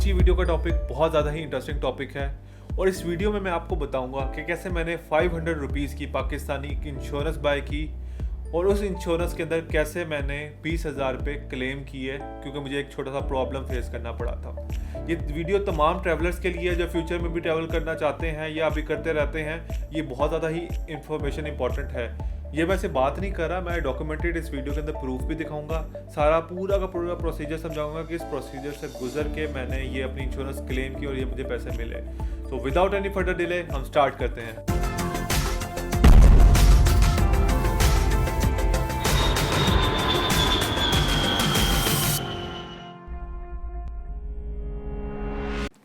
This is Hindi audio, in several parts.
आज की वीडियो का टॉपिक बहुत ज़्यादा ही इंटरेस्टिंग टॉपिक है और इस वीडियो में मैं आपको बताऊंगा कि कैसे मैंने 500 रुपीज़ की पाकिस्तानी इंश्योरेंस बाय की और उस इंश्योरेंस के अंदर कैसे मैंने 20,000 रुपये क्लेम किए क्योंकि मुझे एक छोटा सा प्रॉब्लम फेस करना पड़ा था। ये वीडियो तमाम ट्रैवलर्स के लिए जो फ्यूचर में भी ट्रैवल करना चाहते हैं या अभी करते रहते हैं, ये बहुत ज़्यादा ही इंफॉर्मेशन इंपॉर्टेंट है। ये मैं से बात नहीं कर रहा, मैं डॉक्यूमेंटेड इस वीडियो के अंदर प्रूफ भी दिखाऊंगा, सारा पूरा का पूरा प्रोसीजर समझाऊंगा कि इस प्रोसीजर से गुजर के मैंने ये अपनी इंश्योरेंस क्लेम की और ये मुझे पैसे मिले। तो विदाउट एनी फर्दर डिले हम स्टार्ट करते हैं।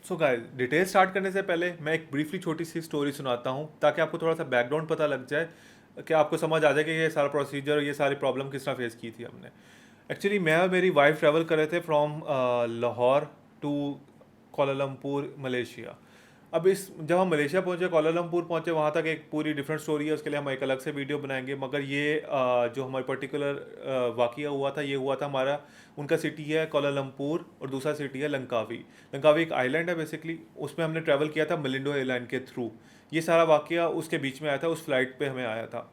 सो गाइस, डिटेल स्टार्ट करने से पहले मैं एक ब्रीफली छोटी सी स्टोरी सुनाता हूँ ताकि आपको थोड़ा सा बैकग्राउंड पता लग जाए, कि आपको समझ आ जाए कि ये सारा प्रोसीजर और ये सारी प्रॉब्लम किस तरह फेस की थी हमने। एक्चुअली मैं और मेरी वाइफ ट्रैवल कर रहे थे from Lahore to Kuala Lumpur Malaysia. अब जब हम मलेशिया पहुंचे, कोलालमपुर पहुंचे, वहाँ तक एक पूरी डिफरेंट स्टोरी है, उसके लिए हम एक अलग से वीडियो बनाएंगे। मगर ये जो हमारी पर्टिकुलर वाक़या हुआ था, ये हुआ था हमारा, उनका सिटी है कोलालमपुर और दूसरा सिटी है लंकावी। लंकावी एक आइलैंड है बेसिकली, उसमें हमने ट्रैवल किया था मलिंडो एयरलाइन के थ्रू। ये सारा वाक़या उसके बीच में आया था, उस फ्लाइट पे हमें आया था।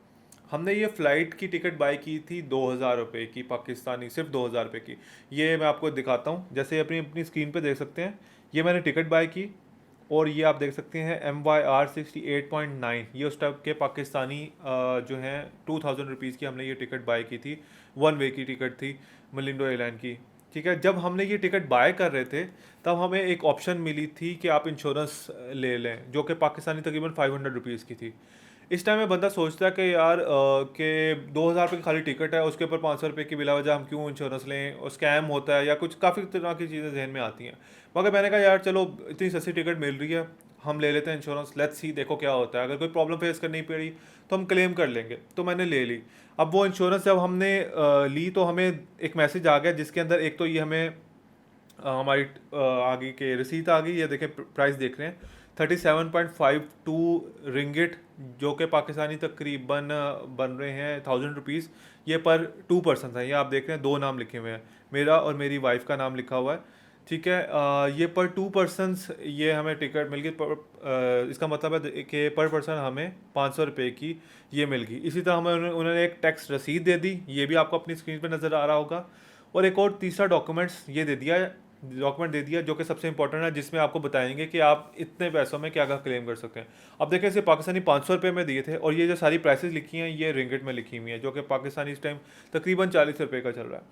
हमने ये फ़्लाइट की टिकट बाई की थी 2,000 रुपये की पाकिस्तानी, सिर्फ 2,000 रुपये की। ये मैं आपको दिखाता हूँ, जैसे अपनी अपनी स्क्रीन पे देख सकते हैं। ये मैंने टिकट बाई की और ये आप देख सकते हैं MYR 68.9, ये उस टाइप के पाकिस्तानी जो हैं 2,000 रुपीज़ की हमने ये टिकट बाय की थी। वन वे की टिकट थी मलिंडो एयरलाइन की। ठीक है, जब हमने ये टिकट बाय कर रहे थे तब हमें एक ऑप्शन मिली थी कि आप इंश्योरेंस ले लें, जो कि पाकिस्तानी तकरीबन 500 रुपीज़ की थी। इस टाइम में बंदा सोचता है कि यार कि 2,000 रुपये की खाली टिकट है, उसके ऊपर 500 रुपये की बिला वजह हम क्यों इंश्योरेंस लें, और स्कैम होता है या कुछ काफ़ी तरह की चीज़ें जहन में आती हैं। मगर मैंने कहा यार चलो, इतनी सस्ती टिकट मिल रही है, हम ले लेते हैं इंश्योरेंस, लेट्स सी, देखो क्या होता है। अगर कोई प्रॉब्लम फेस करनी पड़ी तो हम क्लेम कर लेंगे। तो मैंने ले ली। अब वो इंश्योरेंस जब हमने ली तो हमें एक मैसेज आ गया जिसके अंदर एक तो ये हमें हमारी आगे के रिसीट आ गई। ये देखें, प्राइस देख रहे हैं 37.52 रिंगिट, जो कि पाकिस्तानी तकरीबन बन रहे हैं 1,000 रुपीज़। ये पर 2 पर्सन था। ये आप देख रहे हैं 2 नाम लिखे हुए हैं, मेरा और मेरी वाइफ का नाम लिखा हुआ है। ठीक है, ये पर 2 पर्सनस ये हमें टिकट मिल गई। इसका मतलब है कि पर पर्सन हमें 500 रुपये की ये मिल गई। इसी तरह हमें उन्होंने एक टैक्स रसीद दे दी, ये भी आपको अपनी स्क्रीन पर नज़र आ रहा होगा। और एक और तीसरा डॉक्यूमेंट दे दिया जो कि सबसे इंपॉर्टेंट है, जिसमें आपको बताएंगे कि आप इतने पैसों में क्या क्या क्लेम कर सकते हैं। अब देखें, इसे पाकिस्तानी 500 रुपये में दिए थे और ये जो सारी प्राइसेस लिखी हैं ये रिंगिट में लिखी हुई हैं, जो कि पाकिस्तानी इस टाइम तकरीबन 40 रुपये का चल रहा है।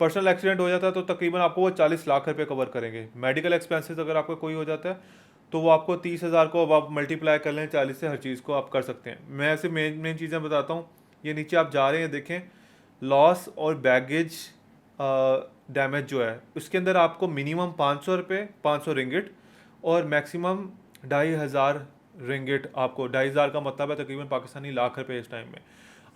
पर्सनल एक्सीडेंट हो जाता है तो तकरीबन आपको वो 40 लाख रुपये कवर करेंगे। मेडिकल एक्सपेंसेस अगर आपका कोई हो जाता है तो वो आपको 30,000 को अब आप मल्टीप्लाई कर लें 40 से, हर चीज़ को आप कर सकते हैं। मैं ऐसे मेन चीज़ें बताता हूँ। ये नीचे आप जा रहे हैं, देखें, लॉस और बैगेज डैमेज जो है उसके अंदर आपको मिनिमम 500 रुपये, 500 रिंगिट, और मैक्सिमम 2,500 रिंगिट। आपको 2,500 का मतलब है तकरीबन पाकिस्तानी लाख रुपये इस टाइम में,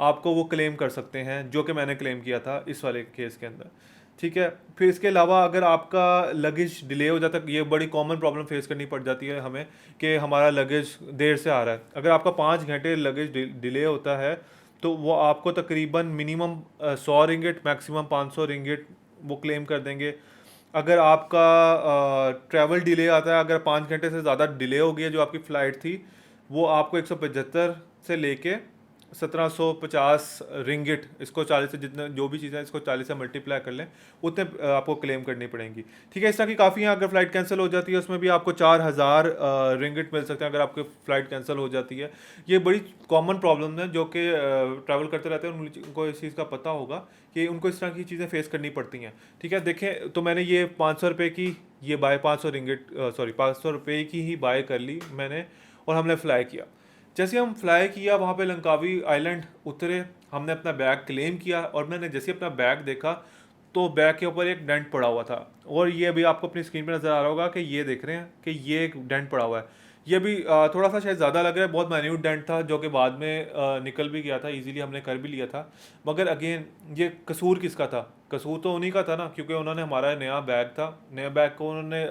आपको वो क्लेम कर सकते हैं, जो कि मैंने क्लेम किया था इस वाले केस के अंदर। ठीक है, फिर इसके अलावा अगर आपका लगेज डिले हो जाता है, ये बड़ी कॉमन प्रॉब्लम फेस करनी पड़ जाती है हमें कि हमारा लगेज देर से आ रहा है। अगर आपका 5 घंटे लगेज डिले होता है तो वो आपको तकरीबन मिनिमम 100 रिंगिट, मैक्सिमम 500 रिंगिट वो क्लेम कर देंगे। अगर आपका ट्रैवल डिले आता है, अगर 5 घंटे से ज़्यादा डिले हो गई है जो आपकी फ़्लाइट थी, वो आपको 175 से लेके 1,750 रिंगिट, इसको 40 से, जितने जो भी चीज़ें इसको 40 से मल्टीप्लाई कर लें, उतने आपको क्लेम करनी पड़ेंगी। ठीक है, इस तरह की काफ़ी हैं। अगर फ़्लाइट कैंसिल हो जाती है उसमें भी आपको 4,000 रिंगिट मिल सकते हैं अगर आपकी फ़्लाइट कैंसिल हो जाती है। ये बड़ी कॉमन प्रॉब्लम है जो कि ट्रैवल करते रहते हैं, उनको इस चीज़ का पता होगा कि उनको इस तरह की चीज़ें फेस करनी पड़ती हैं। ठीक है, देखें, तो मैंने ये 500 रुपये की ये बाय 500 रिंगिट 500 रुपये की ही बाय कर ली मैंने, और हमने फ़्लाई किया। जैसे हम फ्लाई किया, वहाँ पे लंकावी आइलैंड उतरे, हमने अपना बैग क्लेम किया, और मैंने जैसे अपना बैग देखा तो बैग के ऊपर एक डेंट पड़ा हुआ था। और ये अभी आपको अपनी स्क्रीन पे नज़र आ रहा होगा कि ये देख रहे हैं कि ये एक डेंट पड़ा हुआ है। ये भी थोड़ा सा शायद ज़्यादा लग रहा है, बहुत माइन्यूट डेंट था जो कि बाद में निकल भी गया था, इजीली हमने कर भी लिया था। मगर अगेन, ये कसूर किसका था? कसूर तो उन्हीं का था ना, क्योंकि उन्होंने हमारा नया बैग था, नया बैग को उन्होंने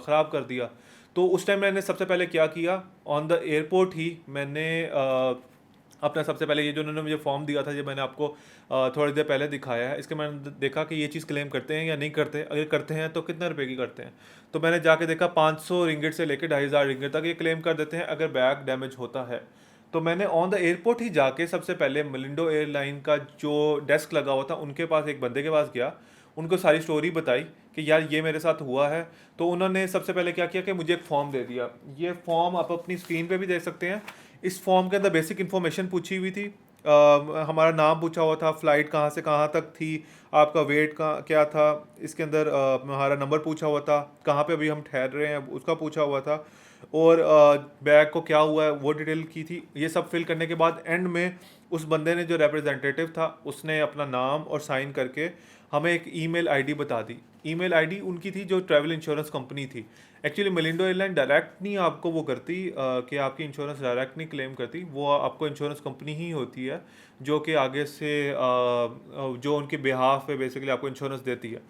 ख़राब कर दिया। तो उस टाइम मैंने सबसे पहले क्या किया, ऑन द एयरपोर्ट ही मैंने अपना सबसे पहले ये जो उन्होंने मुझे फॉर्म दिया था, ये मैंने आपको थोड़ी देर पहले दिखाया है, इसके मैंने देखा कि ये चीज़ क्लेम करते हैं या नहीं करते, अगर करते हैं तो कितने रुपए की करते हैं। तो मैंने जाके देखा 500 रिंगिट से लेकर 2500 रिंगिट तक ये क्लेम कर देते हैं अगर बैग डैमेज होता है। तो मैंने ऑन द एयरपोर्ट ही जाके सबसे पहले मलिंडो एयरलाइन का जो डेस्क लगा हुआ था उनके पास, एक बंदे के पास गया, उनको सारी स्टोरी बताई कि यार ये मेरे साथ हुआ है। तो उन्होंने सबसे पहले क्या किया कि मुझे एक फॉर्म दे दिया। ये फॉर्म आप अपनी स्क्रीन पे भी देख सकते हैं। इस फॉर्म के अंदर बेसिक इन्फॉर्मेशन पूछी हुई थी, हमारा नाम पूछा हुआ था, फ़्लाइट कहाँ से कहाँ तक थी, आपका वेट का क्या था, इसके अंदर हमारा नंबर पूछा हुआ था, कहाँ पे अभी हम ठहर रहे हैं उसका पूछा हुआ था, और बैग को क्या हुआ है वो डिटेल की थी। ये सब फिल करने के बाद एंड में उस बंदे ने, जो रिप्रेजेंटेटिव था, उसने अपना नाम और साइन करके हमें एक ईमेल आईडी बता दी। ईमेल आईडी उनकी थी जो ट्रैवल इंश्योरेंस कंपनी थी। एक्चुअली मलिंडो एयरलाइन डायरेक्ट नहीं आपको वो करती, कि आपकी इंश्योरेंस डायरेक्ट नहीं क्लेम करती, वो आपको इंश्योरेंस कंपनी ही होती है जो कि आगे से जो उनके बिहाफ पे बेसिकली आपको इंश्योरेंस देती है।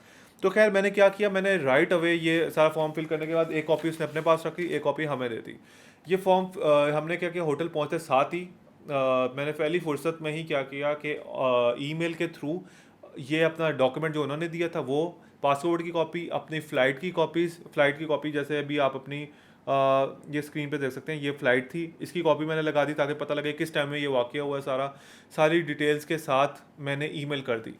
तो खैर मैंने क्या किया, मैंने राइट अवे ये सारा फॉर्म फिल करने के बाद एक कॉपी उसने अपने पास रखी, एक कॉपी हमें दे दी। ये फॉर्म हमने क्या किया, होटल पहुंचते साथ ही मैंने पहली फुर्सत में ही क्या किया कि ईमेल के थ्रू ये अपना डॉक्यूमेंट जो उन्होंने दिया था वो, पासपोर्ट की कॉपी, अपनी फ़्लाइट की कॉपी, जैसे अभी आप अपनी ये स्क्रीन पे देख सकते हैं, ये फ़्लाइट थी, इसकी कॉपी मैंने लगा दी ताकि पता लगे किस टाइम में ये वाक़या हुआ है। सारी डिटेल्स के साथ मैंने ईमेल कर दी।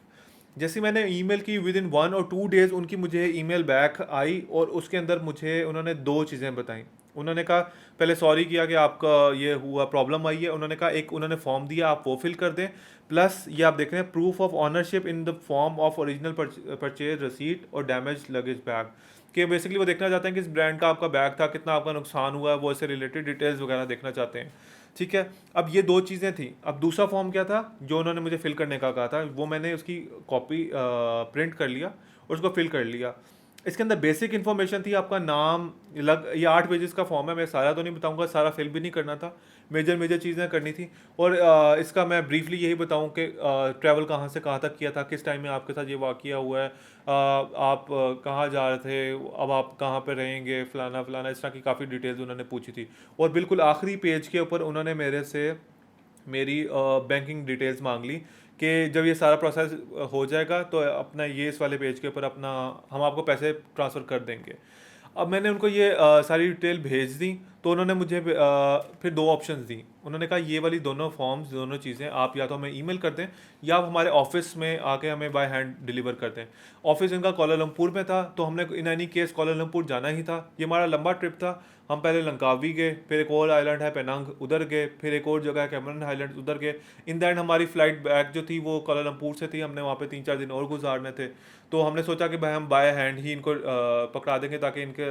जैसे मैंने ईमेल की, विद इन 1 और 2 डेज़ उनकी मुझे ईमेल बैक आई, और उसके अंदर मुझे उन्होंने 2 चीज़ें बताई। उन्होंने कहा, पहले सॉरी किया कि आपका ये हुआ, प्रॉब्लम आई है। उन्होंने कहा एक उन्होंने फॉर्म दिया, आप वो फिल कर दें, प्लस ये आप देख रहे हैं proof of ownership in the form of original purchase receipt और डैमेज लगेज बैग, कि बेसिकली वो देखना चाहते हैं कि इस ब्रांड का आपका बैग था, कितना आपका नुकसान हुआ है, वो इससे रिलेटेड डिटेल्स वगैरह देखना चाहते हैं। ठीक है, अब ये 2 चीज़ें थी। अब दूसरा फॉर्म क्या था जो उन्होंने मुझे फिल करने का कहा था, वो मैंने उसकी कॉपी प्रिंट कर लिया और उसको फिल कर लिया। इसके अंदर बेसिक इन्फॉर्मेशन थी, आपका नाम, ये 8 पेजेस का फॉर्म है, मैं सारा तो नहीं बताऊंगा, सारा फिल भी नहीं करना था, मेजर चीज़ें करनी थी। और इसका मैं ब्रीफली यही बताऊं कि ट्रैवल कहाँ से कहाँ तक किया था, किस टाइम में आपके साथ ये वाक़या हुआ है, आप कहाँ जा रहे थे, अब आप कहाँ पे रहेंगे, फ़लाना फ़लाना, इस तरह की काफ़ी डिटेल्स उन्होंने पूछी थी। और बिल्कुल आखिरी पेज के ऊपर उन्होंने मेरे से मेरी बैंकिंग डिटेल्स मांग ली कि जब ये सारा प्रोसेस हो जाएगा तो अपना ये इस वाले पेज के ऊपर अपना, हम आपको पैसे ट्रांसफ़र कर देंगे। अब मैंने उनको ये सारी डिटेल भेज दी, तो उन्होंने मुझे फिर 2 ऑप्शंस दी। उन्होंने कहा ये वाली दोनों फॉर्म्स, दोनों चीज़ें आप या तो हमें ईमेल कर दें या आप हमारे ऑफिस में आके हमें बाय हैंड डिलीवर कर दें। ऑफिस इनका कोलालमपुर में था, तो हमने इन एनी केस कोलालमपुर जाना ही था। ये हमारा लंबा ट्रिप था। हम पहले लंकावी गए, फिर एक और आइलैंड है पेनांग, उधर गए, फिर एक और जगह है कैमरन आइलैंड, उधर गए। इन द एंड हमारी फ़्लाइट बैक जो थी वो कोलालमपुर से थी, हमने वहाँ पे 3-4 दिन और गुजारने थे। तो हमने सोचा कि भाई हम बाय हैंड ही इनको पकड़ा देंगे ताकि इनके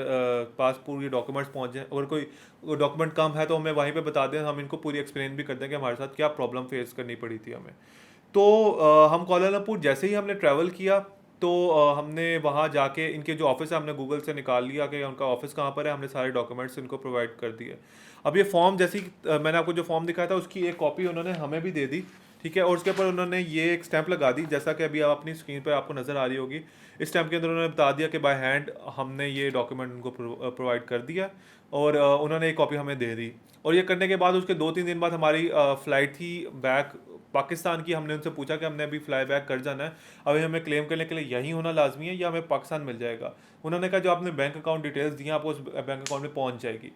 पास पूरी डॉक्यूमेंट्स पहुँच जाएँ। अगर कोई डॉक्यूमेंट कम है तो हमें वहीं पे बता दें, हम इनको पूरी एक्सप्लेन भी कर दें कि हमारे साथ क्या प्रॉब्लम फेस करनी पड़ी थी हमें। तो हम कोलालमपुर जैसे ही हमने ट्रैवल किया, तो हमने वहाँ जाके इनके जो ऑफिस है हमने गूगल से निकाल लिया कि उनका ऑफिस कहाँ पर है, हमने सारे डॉक्यूमेंट्स इनको प्रोवाइड कर दिए। अब ये फॉर्म, जैसे ही मैंने आपको जो फॉर्म दिखाया था उसकी एक कॉपी उन्होंने हमें भी दे दी। ठीक है, और उसके ऊपर उन्होंने ये एक स्टैंप लगा दी, जैसा कि अभी आप अपनी स्क्रीन पर आपको नज़र आ रही होगी। इस स्टैंप के अंदर उन्होंने बता दिया कि बाय हैंड हमने ये डॉक्यूमेंट उनको प्रोवाइड कर दिया, और उन्होंने एक कॉपी हमें दे दी। और ये करने के बाद उसके 2-3 दिन बाद हमारी फ़्लाइट थी बैक पाकिस्तान की। हमने उनसे पूछा कि हमने अभी फ्लाई बैक कर जाना है, अभी हमें क्लेम करने के लिए यहीं होना लाजमी है या हमें पाकिस्तान मिल जाएगा। उन्होंने कहा जो आपने बैंक अकाउंट डिटेल्स दी हैं आपको उस बैंक अकाउंट में पहुंच जाएगी।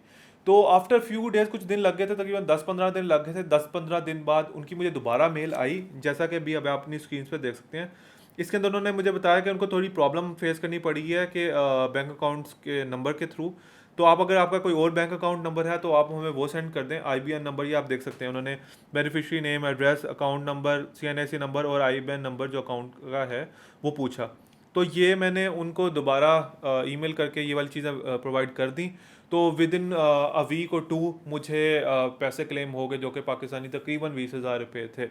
तो आफ्टर फ्यू डेज़, कुछ दिन लग गए थे, तकरीबन 10-15 दिन लग गए थे। 10-15 दिन बाद उनकी मुझे दोबारा मेल आई, जैसा कि अभी अब आप अपनी स्क्रीन पर देख सकते हैं। इसके अंदर उन्होंने मुझे बताया कि उनको थोड़ी प्रॉब्लम फेस करनी पड़ी है कि बैंक अकाउंट्स के नंबर के थ्रू। तो आप, अगर आपका कोई और बैंक अकाउंट नंबर है तो आप हमें वो सेंड कर दें। आईबीएन नंबर ये आप देख सकते हैं, उन्होंने beneficiary name, address, account number, CNAC number और आईबीएन नंबर जो अकाउंट का है वो पूछा। तो ये मैंने उनको दोबारा ईमेल करके ये वाली चीज़ें प्रोवाइड कर दी। तो विद इन अ वीक और 2 मुझे पैसे क्लेम हो गए, जो कि पाकिस्तानी तकरीबन 20,000 रुपये थे।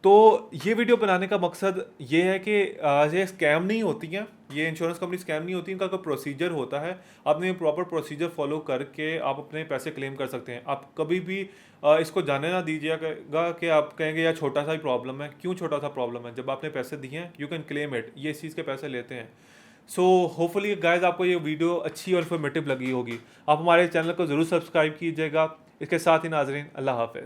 तो ये वीडियो बनाने का मकसद ये है कि ये स्कैम नहीं होती हैं, ये इंश्योरेंस कंपनी स्कैम नहीं होती, इनका कोई प्रोसीजर होता है। आपने प्रॉपर प्रोसीजर फॉलो करके आप अपने पैसे क्लेम कर सकते हैं। आप कभी भी इसको जाने ना दीजिएगा कि आप कहेंगे यार छोटा सा ही प्रॉब्लम है। क्यों छोटा सा प्रॉब्लम है? जब आपने पैसे दिए हैं यू कैन क्लेम इट, ये इस चीज़ के पैसे लेते हैं। सो होपफुली गाइज आपको ये वीडियो अच्छी और इन्फॉर्मेटिव लगी होगी। आप हमारे चैनल को ज़रूर सब्सक्राइब कीजिएगा। इसके साथ ही नाजरीन, अल्लाह हाफ़िज़।